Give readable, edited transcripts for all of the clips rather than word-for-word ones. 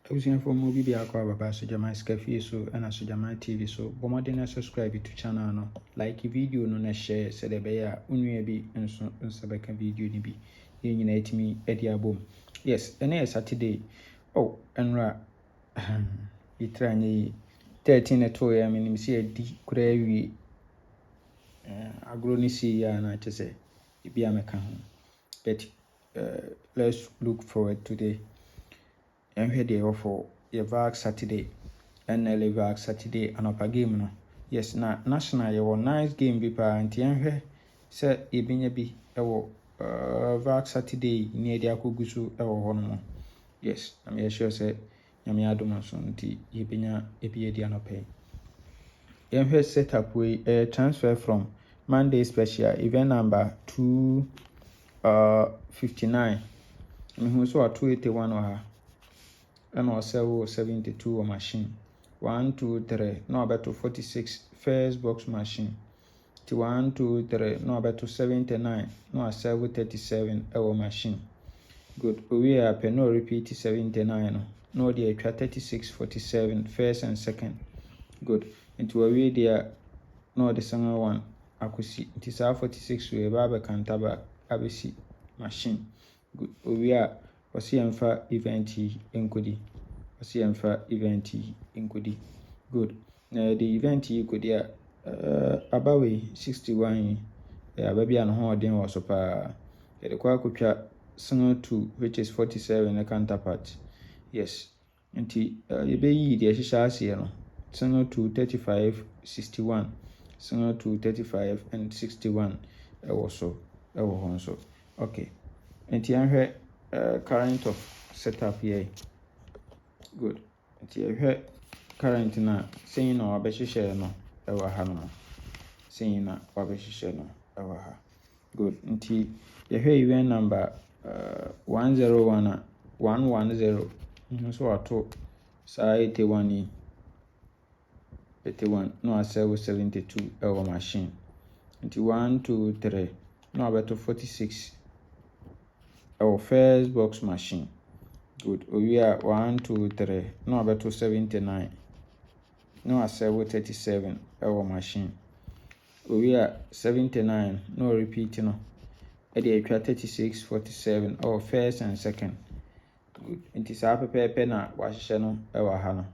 Abusuafo mo bi akwa baba so Jama Scafi so and so Jama TV so bomode na subscribe to channel no like video no na share se de be ya unua bi enso nsabeka video ni bi ye nyina etimi edi abom. Yes, ene Saturday. Oh, enra itra nyi 13 to ya minim se edi kura wi agro ni si ya na chese ibi ameka ho. But let's look forward today. And here they offer Nla Vag Saturday, Nla Vag Saturday another game no. Yes, na national you nice game bi pa anti enhwe se ebinya bi ewo Vag Saturday ni edi akogu so ewo ho no. Yes, I'm sure say nyame adom so nti ebinya ebi edi anope. Enhwe setup we transfer from Monday special event number 259. Me so 281 or and also 72 or machine 1 2 3 no about to 46 first box machine to 1 2 3 no about to 79 no 37 our machine. Good, we are no repeat 79 no the 36 47 first and second. Good, into a way there no the second one akusi it is 46 we baba kantaba abisi machine. Good, we are Osiemfa event enkodi. Osiemfa event enkodi. Good. The event enkodi abawe 61 ababi an ho den was pa the kwa kutwa single 2 which is 47 a counterpart. Yes. Nti yebeyi the hihya ase no single 2 35 61 single 2 35 and 61 also so. Okay. Nti anhwe current of setup here. Good. Nti ehwe current na saying no abehihye no ewa ha no. Saying na abehihye no ewa ha. Good. Nti ehwe event number 101 110 so ato sa 81 no asewo 72 ewa machine. Nti 1 2 3 no abeto 46 our first box machine. Good. We are 1 2 3 no about 79 no asewo 37 our machine. We are 79 no repeat no edi 36 47 our first and second. Good. Nti sa pepe na wahihye no ewa ha no.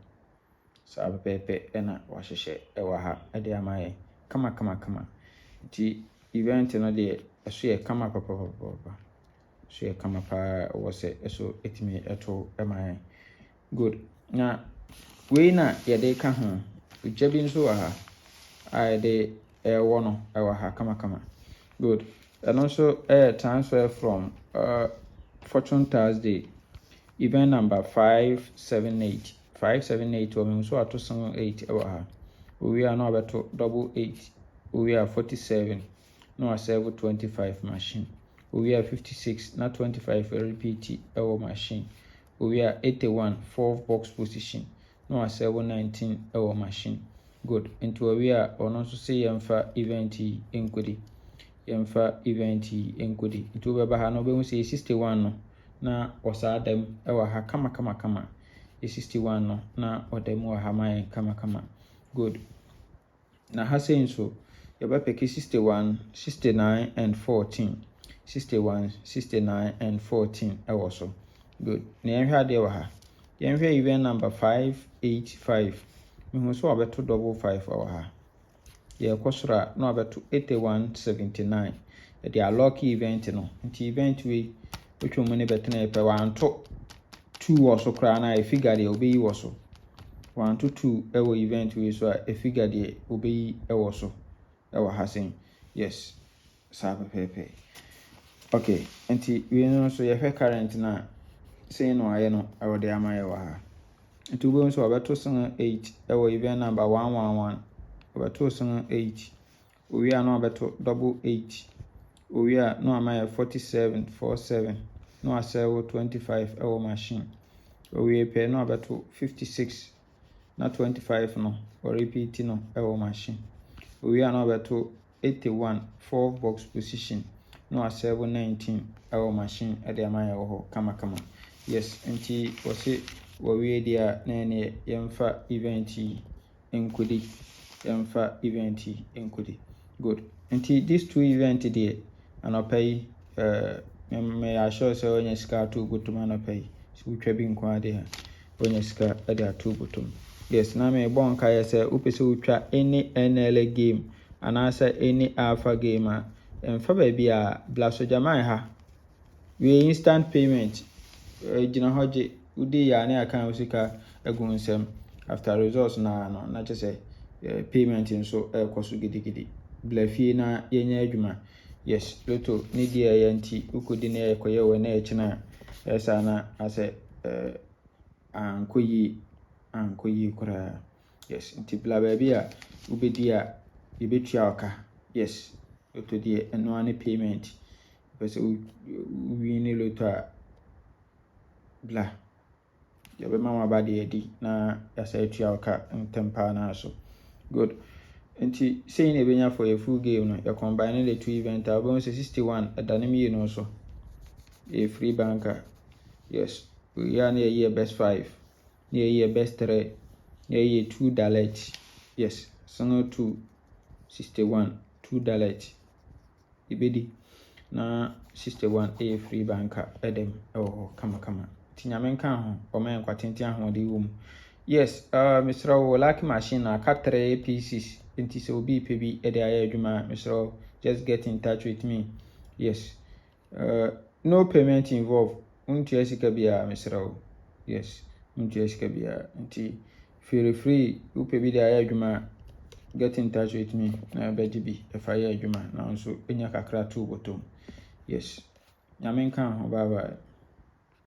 Sa pepe na wahihye ewa ha edi amaye kama. Nti event no de eso ye kama papa. So you come up was so it me at all am I good. Now we na ya de ka ho ujabin so I de wono ewa ha kama good. And also transfer from Fortune Thursday event number 578 or me so ato 8 ewa ha we are now about double 8 we are 47 no 25 machine. We are 56, not 25 repeat our machine. We are 81, 4 box position. No, 19 our machine. Good. Into we are on also say yamfa event enkodi. Yamfa event enkodi. Into we have no be say 61 no. Na osa dem ewa ha kama. 61 no na odem wa ha mai kama. Good. Na ha saying so. Yaba peki 61, 69 and 14. 61, 69 and 14 also. Good. Na yenhwe ade wa ha. Yenhwe event number 585. Me so abeto double 5 wa ha. Ye kwosora no abeto 8179. The lucky event no. Nti event we which we money beto na epe 1 to 2 also kra na e figure dey obeyi woso. 1 to 2 ewo event we so a figure dey obeyi ewo so. Ewo ha sen. Yes. Sabe pepe. Okay, nti we no so ye current na say no aye no I would amaye wa ha. Nti we so abeto 8 ewo event number 111 abeto 8 we are no abeto double 8 we are no amaye 47 47 no asewo 25 ewo machine. We pay no abeto 56 na 25 no or repeat no ewo machine. We are no abeto 81 4 box position. No a 719 our machine at the amaya ho kama. Yes, nti wasi wɔwie deɛ a na ɛneɛ yɛmfa event yi nkɔdi. Good. Nti these 2 event deɛ anɔpa yi mɛyɛ assure sɛ wɔnyɛ sika ato botom anɔpa yi. Sɛ wotwa bi nko ade a wɔnyɛ sika de ato botom. Yes, na mebɔ nkaeɛ sɛ wopɛ sɛ wotwa any NLA game anaasɛ any alpha game a ɛmfa baabi a bla so gyaman ha. We instant payment. Gyina hɔ gye wodi yɛ a ne aka wo sika agu nsɛm after results na kyɛ sɛ payment nso ɛkɔ so gidigidi. Bla fie na yɛnyɛ adwuma. Yes, Lotto ne di ɛyɛ nti wokɔdi ne ɛkɔyɛ wɔ na ɛkyena ɛsa na asɛ ankɔ yie koraa. Yes, nti bla baabi a wobɛdi a yɛbɛtua wo ka. Yes, Lotto deɛ ɛno ara ne payment. Pɛ sɛ wowie ne Lotto a bla yɛbɛma wo aba deɛ adi na yɛasa atua wo ka ntɛm paa na so. Good. Nti sei na ɛbɛnya for yɛ full game no yɛ combine the 2 event a wobɛhu sɛ 61 ɛda ne mmienu so yɛ free banker. Yes, we are near year best 5, near year best 3, near year $2. Yes, single 2 61 $2. Ibedi na 61 a free banker edem kama. Tinyame nka ho ɔman kwatenti ahode wo mu. Yes, Mr. Lucky machine na ka 3 pieces. Nti sɛ obi pɛ bi de ayɛ adwuma Mr. Just get in touch with me. Yes, no payment involved. Untua sika bia Mr. Yes, untua sika bia. Nti feel free wopɛ bi de ayɛ adwuma get in touch with me na bɛgye bi ɛfa yɛ adwuma na nso enya kakra to bottom. Yes, nyame nka ho. Bye bye.